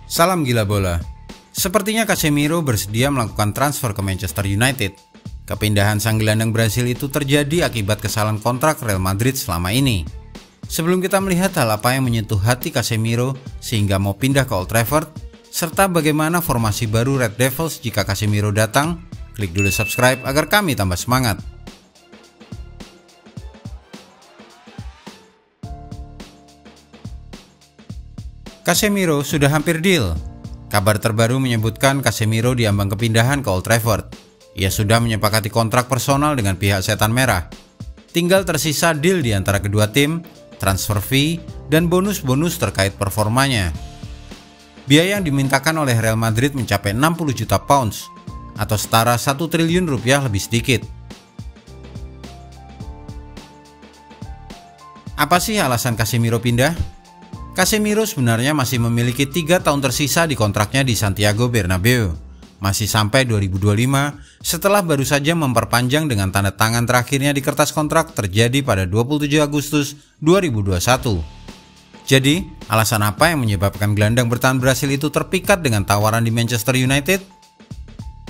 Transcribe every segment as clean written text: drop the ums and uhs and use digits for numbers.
Salam gila bola. Sepertinya Casemiro bersedia melakukan transfer ke Manchester United. Kepindahan sang gelandang Brasil itu terjadi akibat kesalahan kontrak Real Madrid selama ini. Sebelum kita melihat hal apa yang menyentuh hati Casemiro sehingga mau pindah ke Old Trafford, serta bagaimana formasi baru Red Devils jika Casemiro datang, klik dulu subscribe agar kami tambah semangat. Casemiro sudah hampir deal. Kabar terbaru menyebutkan Casemiro diambang kepindahan ke Old Trafford. Ia sudah menyepakati kontrak personal dengan pihak Setan Merah. Tinggal tersisa deal di antara kedua tim, transfer fee, dan bonus-bonus terkait performanya. Biaya yang dimintakan oleh Real Madrid mencapai 60 juta pounds atau setara 1 triliun rupiah lebih sedikit. Apa sih alasan Casemiro pindah? Casemiro sebenarnya masih memiliki 3 tahun tersisa di kontraknya di Santiago Bernabeu, masih sampai 2025 setelah baru saja memperpanjang dengan tanda tangan terakhirnya di kertas kontrak terjadi pada 27 Agustus 2021. Jadi, alasan apa yang menyebabkan gelandang bertahan Brasil itu terpikat dengan tawaran di Manchester United?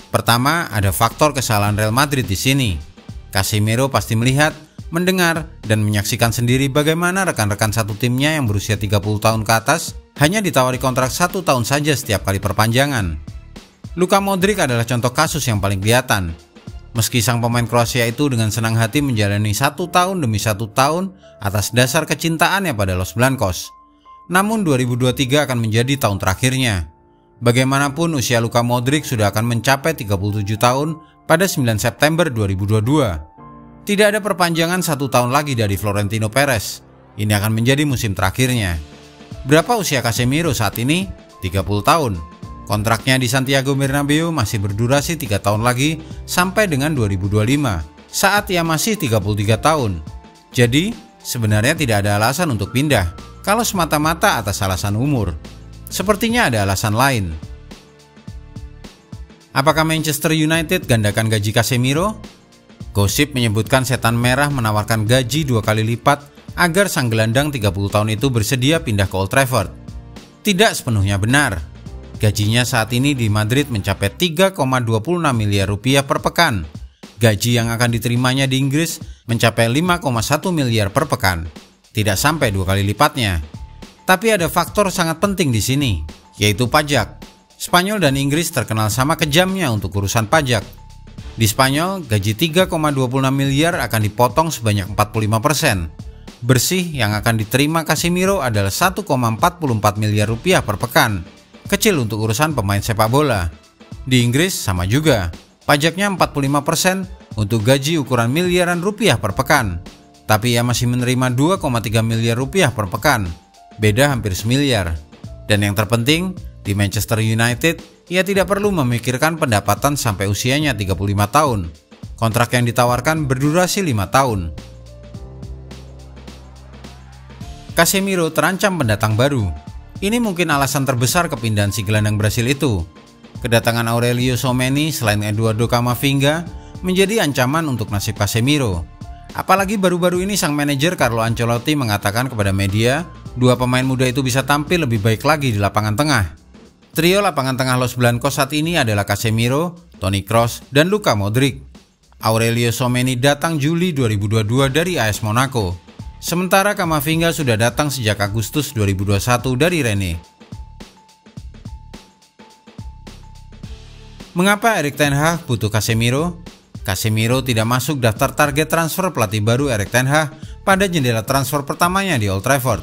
Pertama, ada faktor kesalahan Real Madrid di sini. Casemiro pasti melihat, mendengar, dan menyaksikan sendiri bagaimana rekan-rekan satu timnya yang berusia 30 tahun ke atas hanya ditawari kontrak 1 tahun saja setiap kali perpanjangan. Luka Modric adalah contoh kasus yang paling kelihatan. Meski sang pemain Kroasia itu dengan senang hati menjalani 1 tahun demi 1 tahun atas dasar kecintaannya pada Los Blancos, namun 2023 akan menjadi tahun terakhirnya. Bagaimanapun usia Luka Modric sudah akan mencapai 37 tahun pada 9 September 2022. Tidak ada perpanjangan 1 tahun lagi dari Florentino Perez. Ini akan menjadi musim terakhirnya. Berapa usia Casemiro saat ini? 30 tahun. Kontraknya di Santiago Bernabeu masih berdurasi 3 tahun lagi sampai dengan 2025 saat ia masih 33 tahun. Jadi sebenarnya tidak ada alasan untuk pindah kalau semata-mata atas alasan umur. Sepertinya ada alasan lain. Apakah Manchester United gandakan gaji Casemiro? Gosip menyebutkan Setan Merah menawarkan gaji 2 kali lipat agar sang gelandang 30 tahun itu bersedia pindah ke Old Trafford. Tidak sepenuhnya benar. Gajinya saat ini di Madrid mencapai 3,26 miliar rupiah per pekan. Gaji yang akan diterimanya di Inggris mencapai 5,1 miliar per pekan. Tidak sampai 2 kali lipatnya. Tapi ada faktor sangat penting di sini, yaitu pajak. Spanyol dan Inggris terkenal sama kejamnya untuk urusan pajak. Di Spanyol, gaji 3,26 miliar akan dipotong sebanyak 45%. Bersih yang akan diterima Casemiro adalah 1,44 miliar rupiah per pekan. Kecil untuk urusan pemain sepak bola. Di Inggris sama juga. Pajaknya 45% untuk gaji ukuran miliaran rupiah per pekan. Tapi ia masih menerima 2,3 miliar rupiah per pekan. Beda hampir semiliar. Dan yang terpenting, di Manchester United, ia tidak perlu memikirkan pendapatan sampai usianya 35 tahun. Kontrak yang ditawarkan berdurasi 5 tahun. Casemiro terancam pendatang baru. Ini mungkin alasan terbesar kepindahan si gelandang Brasil itu. Kedatangan Aurelio Tchouameni selain Eduardo Camavinga menjadi ancaman untuk nasib Casemiro. Apalagi baru-baru ini sang manajer Carlo Ancelotti mengatakan kepada media, 2 pemain muda itu bisa tampil lebih baik lagi di lapangan tengah. Trio lapangan tengah Los Blancos saat ini adalah Casemiro, Toni Kroos, dan Luka Modric. Aurelio Tchouameni datang Juli 2022 dari AS Monaco. Sementara Camavinga sudah datang sejak Agustus 2021 dari Rennes. Mengapa Erik ten Hag butuh Casemiro? Casemiro tidak masuk daftar target transfer pelatih baru Erik ten Hag pada jendela transfer pertamanya di Old Trafford.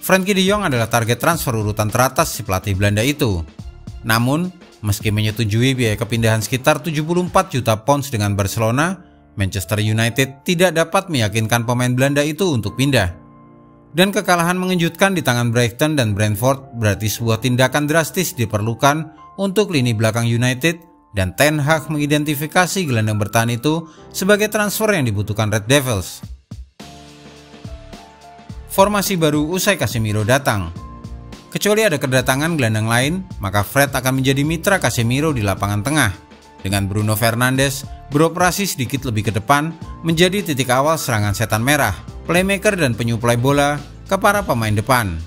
Frenkie de Jong adalah target transfer urutan teratas si pelatih Belanda itu. Namun, meski menyetujui biaya kepindahan sekitar 74 juta pounds dengan Barcelona, Manchester United tidak dapat meyakinkan pemain Belanda itu untuk pindah. Dan kekalahan mengejutkan di tangan Brighton dan Brentford berarti sebuah tindakan drastis diperlukan untuk lini belakang United, dan ten Hag mengidentifikasi gelandang bertahan itu sebagai transfer yang dibutuhkan Red Devils. Formasi baru usai Casemiro datang. Kecuali ada kedatangan gelandang lain, maka Fred akan menjadi mitra Casemiro di lapangan tengah. Dengan Bruno Fernandes beroperasi sedikit lebih ke depan menjadi titik awal serangan Setan Merah, playmaker dan penyuplai bola ke para pemain depan.